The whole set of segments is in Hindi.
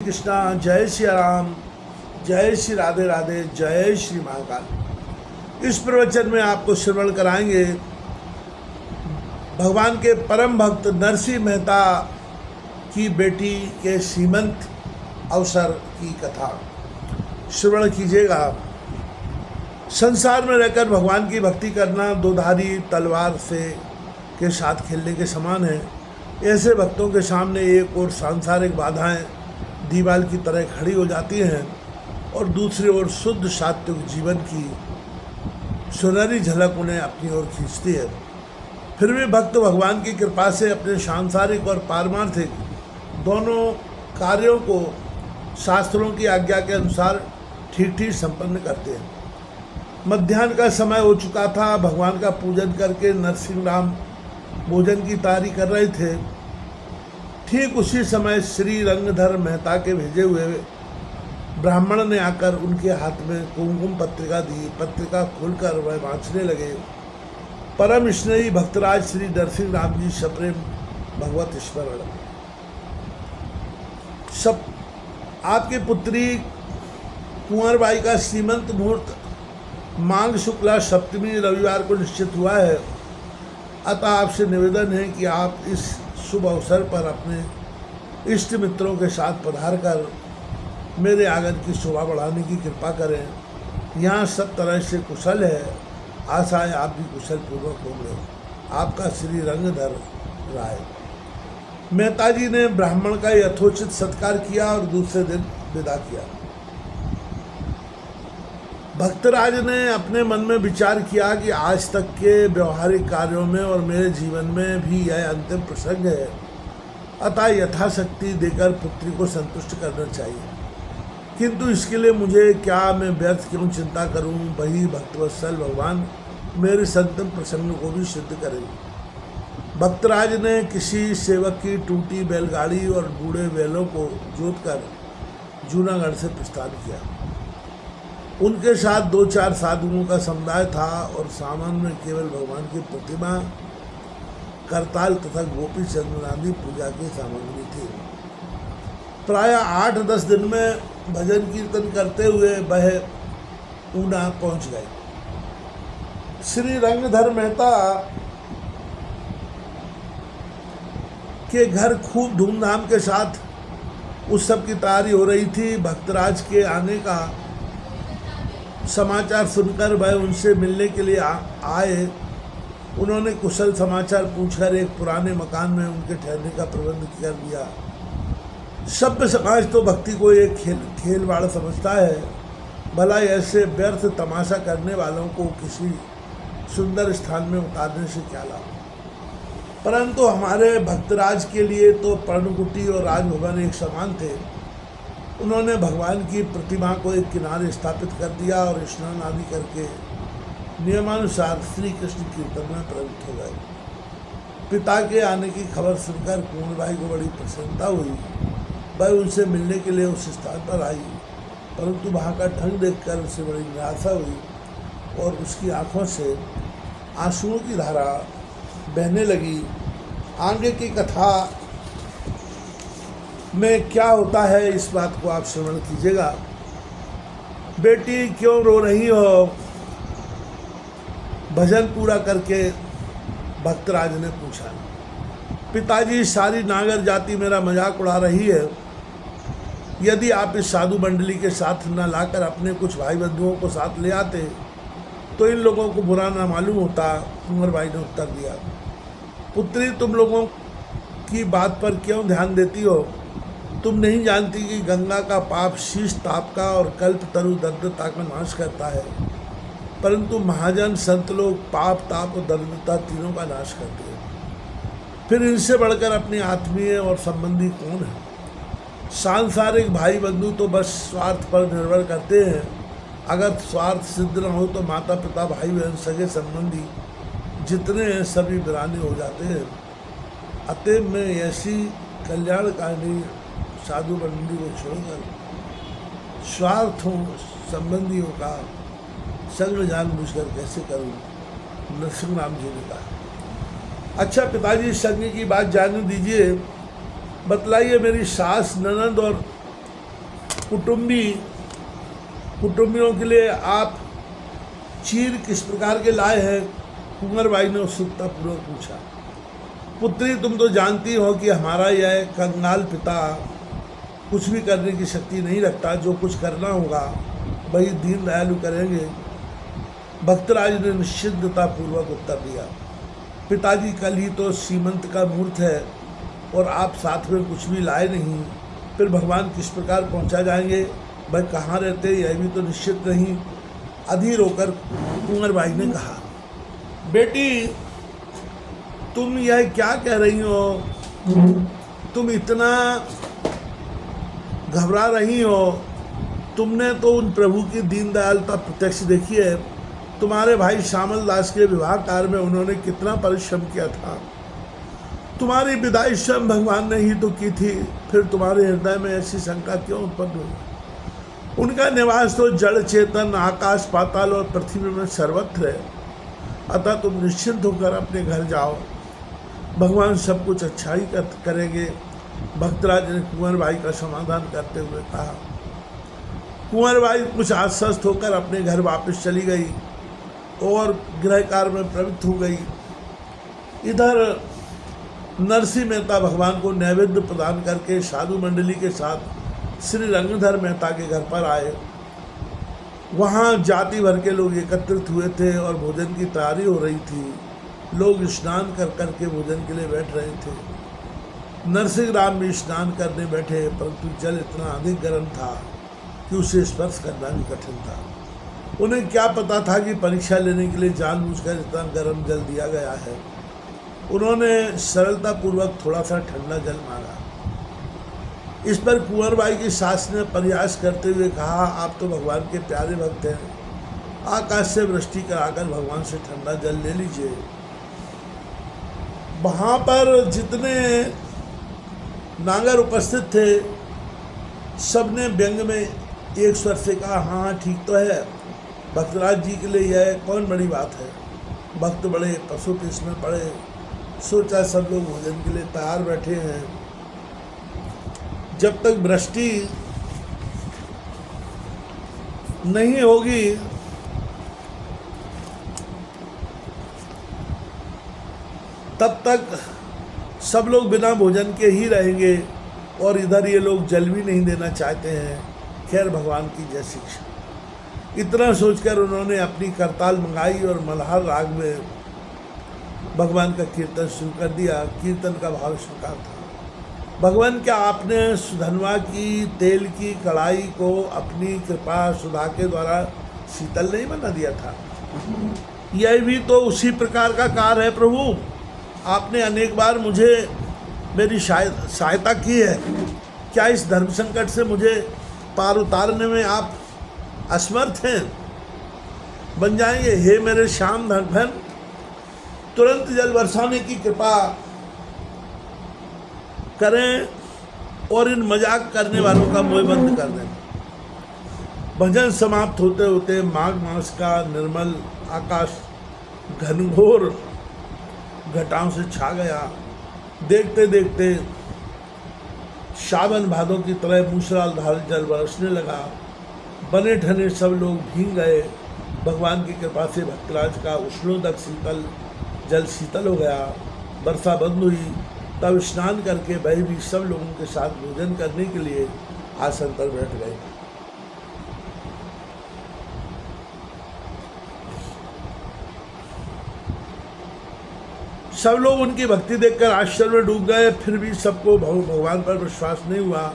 कृष्णा, जय श्री राम, जय श्री राधे राधे, जय श्री महाकाल। इस प्रवचन में आपको श्रवण कराएंगे भगवान के परम भक्त नरसिंह मेहता की बेटी के सीमंत अवसर की कथा। श्रवण कीजिएगा। संसार में रहकर भगवान की भक्ति करना दोधारी तलवार से के साथ खेलने के समान है। ऐसे भक्तों के सामने एक ओर सांसारिक बाधाएं दीवार की तरह खड़ी हो जाती हैं और दूसरी ओर शुद्ध सात्विक जीवन की सुनहरी झलक उन्हें अपनी ओर खींचती है। फिर भी भक्त भगवान की कृपा से अपने सांसारिक और पारमार्थिक दोनों कार्यों को शास्त्रों की आज्ञा के अनुसार ठीक ठीक संपन्न करते हैं। मध्याह्न का समय हो चुका था। भगवान का पूजन करके नरसिंह राम भोजन की तैयारी कर रहे थे। ठीक उसी समय श्री रंगधर मेहता के भेजे हुए ब्राह्मण ने आकर उनके हाथ में कुमकुम पत्रिका दी। पत्रिका खोलकर वह वाँचने लगे। परम स्नेही भक्तराज श्री नरसिंह राम जी सप्रेम भगवत स्मरण। सब आपकी पुत्री कुंवरबाई का सीमंत मुहूर्त माघ शुक्ला सप्तमी रविवार को निश्चित हुआ है। अतः आपसे निवेदन है कि आप इस शुभ अवसर पर अपने इष्ट मित्रों के साथ पधार कर मेरे आंगन की शोभा बढ़ाने की कृपा करें। यहाँ सब तरह से कुशल है। आशा है आप भी कुशल पूर्वक होंगे। आपका श्री रंगधर राय। मेहता जी ने ब्राह्मण का यथोचित सत्कार किया और दूसरे दिन विदा किया। भक्तराज ने अपने मन में विचार किया कि आज तक के व्यवहारिक कार्यों में और मेरे जीवन में भी यह अंतिम प्रसंग है। अतः यथाशक्ति देकर पुत्री को संतुष्ट करना चाहिए। किंतु इसके लिए मुझे क्या, मैं व्यर्थ क्यों चिंता करूं। वही भक्तवत्सल भगवान मेरे अंतिम प्रसंग को भी सिद्ध करेंगे। भक्तराज ने किसी सेवक की टूटी बैलगाड़ी और बूढ़े बैलों को जोतकर जूनागढ़ से प्रस्थान किया। उनके साथ 2-4 साधुओं का समुदाय था और सामान में केवल भगवान की प्रतिमा, करताल तथा गोपी चंद्र आदि पूजा की सामग्री थी। प्राय 8-10 दिन में भजन कीर्तन करते हुए वह ऊना पहुंच गए। श्री रंगधर मेहता के घर खूब धूमधाम के साथ उत्सव की तैयारी हो रही थी। भक्तराज के आने का समाचार सुनकर वह उनसे मिलने के लिए आए। उन्होंने कुशल समाचार पूछकर एक पुराने मकान में उनके ठहरने का प्रबंध कर दिया। सभ्य समाज तो भक्ति को एक खेलवाड़ समझता है। भला ऐसे व्यर्थ तमाशा करने वालों को किसी सुंदर स्थान में उतारने से क्या लाभ। परंतु हमारे भक्तराज के लिए तो पर्णकुटी और राजभवन एक समान थे। उन्होंने भगवान की प्रतिमा को एक किनारे स्थापित कर दिया और स्नान आदि करके नियमानुसार श्री कृष्ण कीर्तन में प्रवृत्त हो गए। पिता के आने की खबर सुनकर कुंवरबाई को बड़ी प्रसन्नता हुई। वह उनसे मिलने के लिए उस स्थान पर आई, परंतु वहाँ का ढंग देखकर उसे बड़ी निराशा हुई और उसकी आंखों से आंसुओं की धारा बहने लगी। आगे की कथा में क्या होता है इस बात को आप श्रवण कीजिएगा। बेटी क्यों रो रही हो? भजन पूरा करके भक्तराज ने पूछा। पिताजी, सारी नागर जाति मेरा मजाक उड़ा रही है। यदि आप इस साधु मंडली के साथ न लाकर अपने कुछ भाई बंधुओं को साथ ले आते तो इन लोगों को बुरा ना मालूम होता। कुंवरबाई ने उत्तर दिया। पुत्री, तुम लोगों की बात पर क्यों ध्यान देती हो? तुम नहीं जानती कि गंगा का पाप शीश ताप का और कल्प तरु दरिद्रता का नाश करता है, परंतु महाजन संत लोग पाप ताप और दरिद्रता तीनों का नाश करते हैं। फिर इनसे बढ़कर अपनी आत्मीय और संबंधी कौन है? सांसारिक भाई बंधु तो बस स्वार्थ पर निर्भर करते हैं। अगर स्वार्थ सिद्ध न हो तो माता पिता भाई बहन सगे संबंधी जितने हैं सभी वीराने हो जाते हैं। अतएव में ऐसी कल्याणकारी साधु मंडली को छोड़कर स्वार्थों संबंधियों का संग जानबूझकर कैसे करूं? नरसिंह राम जी ने कहा। अच्छा पिताजी, संग की बात जानने दीजिए। बतलाइए, मेरी सास, ननद और कुटुंबियों के लिए आप चीर किस प्रकार के लाए हैं? कुंवरबाई ने उत्सुकतापूर्वक पूछा। पुत्री, तुम तो जानती हो कि हमारा यह कंगाल पिता कुछ भी करने की शक्ति नहीं रखता। जो कुछ करना होगा वही दीन दयालु करेंगे। भक्तराज ने निश्चिंततापूर्वक उत्तर दिया। पिताजी, कल ही तो सीमंत का मुहूर्त है और आप साथ में कुछ भी लाए नहीं। फिर भगवान किस प्रकार पहुंचा जाएंगे? वह कहाँ रहते यह भी तो निश्चित नहीं। अधीर होकर कुंवरबाई ने कहा, बेटी, तुम यह क्या कह रही हो? तुम इतना घबरा रही हो। तुमने तो उन प्रभु की दीन दयालुता प्रत्यक्ष देखी है। तुम्हारे भाई श्यामल दास के विवाह कार्य में उन्होंने कितना परिश्रम किया था। तुम्हारी विदाई स्वयं भगवान ने ही तो की थी। फिर तुम्हारे हृदय में ऐसी शंका क्यों उत्पन्न हुई? उनका निवास तो जड़ चेतन, आकाश पाताल और पृथ्वी में सर्वत्र है। अतः तुम निश्चिंत होकर अपने घर जाओ। भगवान सब कुछ अच्छा ही करेंगे। भक्तराज ने कुंवरबाई का समाधान करते हुए कहा। कुंवरबाई कुछ आश्वस्त होकर अपने घर वापस चली गई और गृह कार्य में प्रवृत्त हो गई। इधर नरसिंह मेहता भगवान को नैवेद्य प्रदान करके साधु मंडली के साथ श्री रंगधर मेहता के घर पर आए। वहाँ जाति भर के लोग एकत्रित हुए थे और भोजन की तैयारी हो रही थी। लोग स्नान कर करके भोजन के लिए बैठ रहे थे। नरसिंह राम भी स्नान करने बैठे, परंतु जल इतना अधिक गर्म था कि उसे स्पर्श करना भी कठिन था। उन्हें क्या पता था कि परीक्षा लेने के लिए जानबूझकर इतना गर्म जल दिया गया है। उन्होंने सरलतापूर्वक थोड़ा सा ठंडा जल मांगा। इस पर कुंवरबाई की सास ने प्रयास करते हुए कहा, आप तो भगवान के प्यारे भक्त हैं। आकाश से वृष्टि कराकर भगवान से ठंडा जल ले लीजिए। वहाँ पर जितने नागर उपस्थित थे, सबने व्यंग में एक स्वर से कहा, हाँ ठीक तो है। भक्तराज जी के लिए यह कौन बड़ी बात है। भक्त बड़े पशुपीस में पड़े। सोचा सब लोग भोजन के लिए तैयार बैठे हैं। जब तक वृष्टि नहीं होगी तब तक सब लोग बिना भोजन के ही रहेंगे और इधर ये लोग जल भी नहीं देना चाहते हैं। खैर, भगवान की जय शिक्षा। इतना सोचकर उन्होंने अपनी करताल मंगाई और मल्हार राग में भगवान का कीर्तन शुरू कर दिया। कीर्तन का भाव इस प्रकार था। भगवान, क्या आपने सुधनवा की तेल की कढ़ाई को अपनी कृपा सुधा के द्वारा शीतल नहीं बना दिया था? यह भी तो उसी प्रकार का कार्य है प्रभु। आपने अनेक बार मुझे मेरी सहायता की है। क्या इस धर्म संकट से मुझे पार उतारने में आप असमर्थ हैं? बन जाएंगे। हे मेरे श्याम धन, तुरंत जल बरसाने की कृपा करें और इन मजाक करने वालों का मुंह बंद कर दें। भजन समाप्त होते होते माघ मास का निर्मल आकाश घनघोर घटाओं से छा गया। देखते देखते सावन भादों की तरह मूसलाधार जल बरसने लगा। बने ठने सब लोग भीग गए। भगवान की कृपा से भक्तराज का उष्णोदक जल शीतल हो गया। वर्षा बंद हुई। तब स्नान करके वह भी सब लोगों के साथ भोजन करने के लिए आसन पर बैठ गए। सब लोग उनकी भक्ति देखकर आश्चर्य में डूब गए। फिर भी सबको भगवान पर विश्वास नहीं हुआ।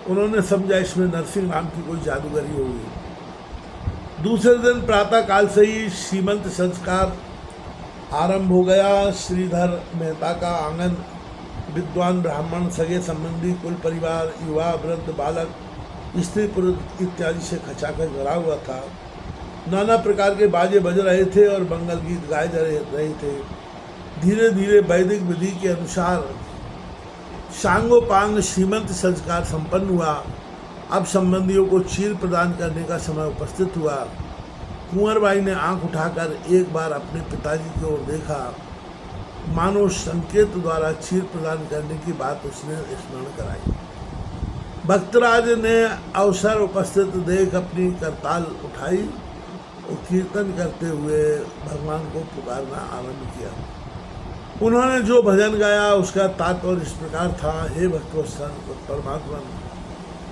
उन्होंने समझा इसमें नरसिंह राम की कोई जादूगरी होगी। दूसरे दिन प्रातः काल से ही सीमंत संस्कार आरंभ हो गया। श्रीधर मेहता का आंगन विद्वान ब्राह्मण, सगे संबंधी, कुल परिवार, युवा, वृद्ध, बालक, स्त्री पुरुष इत्यादि से खचाखच भरा हुआ था। नाना प्रकार के बाजे बज रहे थे और मंगल गीत गाए जा रहे थे। धीरे धीरे वैदिक विधि के अनुसार सांगोपांग सीमंत संस्कार संपन्न हुआ। अब संबंधियों को चीर प्रदान करने का समय उपस्थित हुआ। कुंवरबाई ने आंख उठाकर एक बार अपने पिताजी की ओर देखा। मानो संकेत द्वारा चीर प्रदान करने की बात उसने स्मरण कराई। भक्तराज ने अवसर उपस्थित देख अपनी करताल उठाई और कीर्तन करते हुए भगवान को पुकारना आरंभ किया। उन्होंने जो भजन गाया उसका तात्पर्य इस प्रकार था, हे भक्तवत्सल परमात्मा,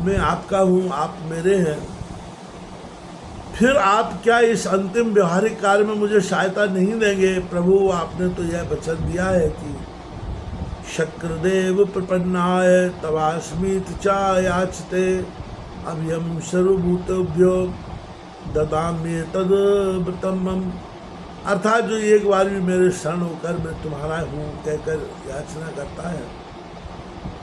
मैं आपका हूँ, आप मेरे हैं, फिर आप क्या इस अंतिम व्यवहारिक कार्य में मुझे सहायता नहीं देंगे? प्रभु, आपने तो यह वचन दिया है कि शक्रदेव प्रपन्नाय तवास्मीत चा याचते अभयम सर्वभूतेभ्यो ददाम्ये तद व्रतम। अर्थात जो एक बार भी मेरे शरण होकर मैं तुम्हारा हूँ कहकर याचना करता है,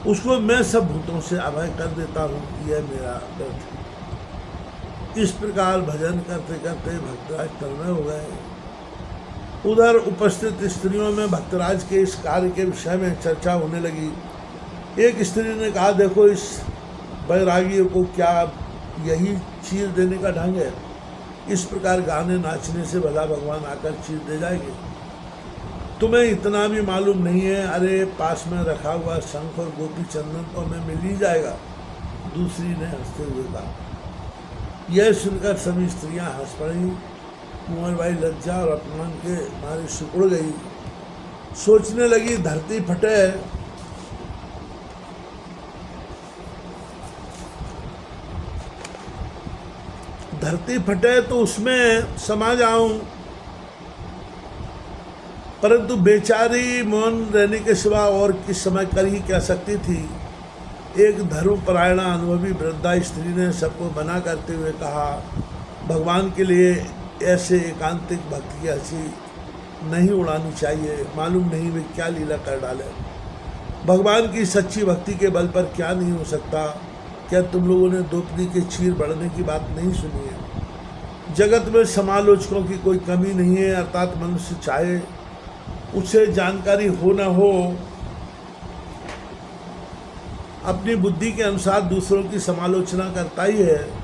उसको मैं सब भूतों से अभय कर देता हूँ, यह मेरा व्रत है। इस प्रकार भजन करते करते भक्तराज तन्मय हो गए। उधर उपस्थित स्त्रियों में भक्तराज के इस कार्य के विषय में चर्चा होने लगी। एक स्त्री ने कहा, देखो इस बैरागी को क्या यही चीर देने का ढंग है? इस प्रकार गाने नाचने से भला भगवान आकर चीर दे जाएंगे? तुम्हें इतना भी मालूम नहीं है? अरे पास में रखा हुआ शंख और गोपी चंदन तो हमें मिल ही जाएगा। दूसरी ने हंसते हुए कहा। यह सुनकर सभी स्त्रियां हंस पड़ी। कुंवरबाई लज्जा और अपमान के मारे सिकुड़ गई। सोचने लगी, धरती फटे, धरती फटे तो उसमें समा जाऊं, परंतु बेचारी मौन रहने के सिवा और किस समय कर ही क्या सकती थी। एक धर्मपरायणा अनुभवी वृद्धा स्त्री ने सबको मना करते हुए कहा, भगवान के लिए ऐसे एकांतिक भक्ति की हंसी नहीं उड़ानी चाहिए। मालूम नहीं वे क्या लीला कर डाले। भगवान की सच्ची भक्ति के बल पर क्या नहीं हो सकता। क्या तुम लोगों ने द्रौपदी के चीर बढ़ने की बात नहीं सुनी है? जगत में समालोचकों की कोई कमी नहीं है। अर्थात मनुष्य चाहे उसे जानकारी हो न हो, अपनी बुद्धि के अनुसार दूसरों की समालोचना करता ही है।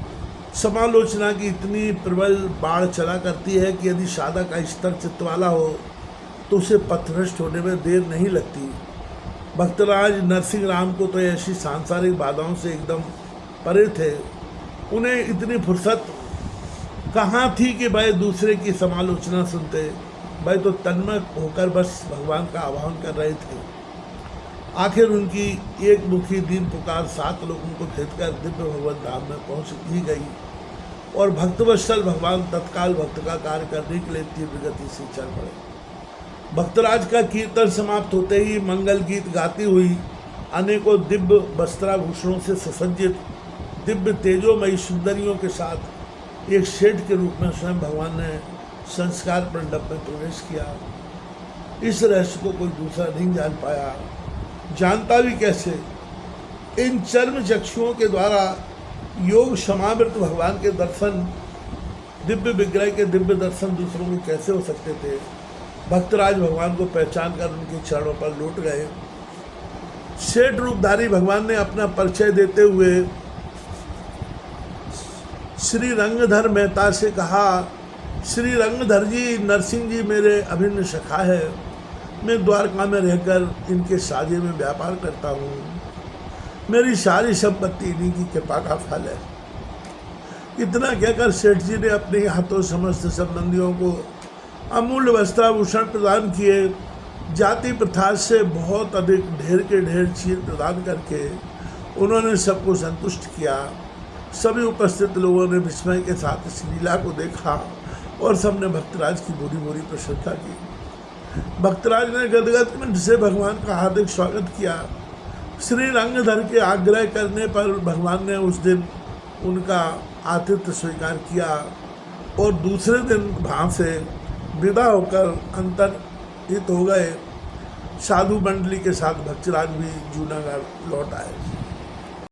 समालोचना की इतनी प्रबल बाढ़ चला करती है कि यदि साधक का स्तर चित्त वाला हो तो उसे पथभ्रष्ट होने में देर नहीं लगती। भक्तराज नरसिंह राम को तो ऐसी सांसारिक बाधाओं से एकदम परे थे। उन्हें इतनी फुर्सत कहाँ थी कि भाई दूसरे की समालोचना सुनते। भाई तो तन्मय होकर बस भगवान का आह्वान कर रहे थे। आखिर उनकी एक मुखी दीन पुकार 7 लोगों को भेजकर दिव्य भगवत धाम में पहुँच ही गई और भक्तवत्सल भगवान तत्काल भक्त का कार्य करने के लिए तीव्र गति से चल पड़े। भक्तराज का कीर्तन समाप्त होते ही मंगल गीत गाती हुई अनेकों दिव्य वस्त्राभूषणों से सुसज्जित दिव्य तेजोमयी सुंदरियों के साथ एक सेठ के रूप में स्वयं भगवान ने संस्कार मंडप में प्रवेश किया। इस रहस्य को कोई दूसरा नहीं जान पाया, जानता भी कैसे? इन चर्म चक्षुओं के द्वारा योग समावृत भगवान के दर्शन, दिव्य विग्रह के दिव्य दर्शन दूसरों को कैसे हो सकते थे? भक्तराज भगवान को पहचान कर उनके चरणों पर लौट गए। सेठ रूपधारी भगवान ने अपना परिचय देते हुए श्री रंगधर मेहता से कहा, श्री रंगधर जी, नरसिंह जी मेरे अभिन्न सखा है। मैं द्वारका में रहकर इनके साझे में व्यापार करता हूँ। मेरी सारी संपत्ति इन्हीं की कृपा का फल है। इतना कहकर सेठ जी ने अपने हाथों समस्त संबंधियों को अमूल्य वस्त्राभूषण प्रदान किए। जाति प्रथा से बहुत अधिक ढेर के ढेर चीर प्रदान करके उन्होंने सबको संतुष्ट किया। सभी उपस्थित लोगों ने विस्मय के साथ इस लीला को देखा और सबने भक्तराज की बुरी बुरी प्रशंसा की। भक्तराज ने गदगद कंठ से भगवान का हार्दिक स्वागत किया। श्री रंगधर के आग्रह करने पर भगवान ने उस दिन उनका आतिथ्य स्वीकार किया और दूसरे दिन वहाँ से विदा होकर अंतर्हित हो गए। साधु मंडली के साथ भक्तराज भी जूनागढ़ लौट आए।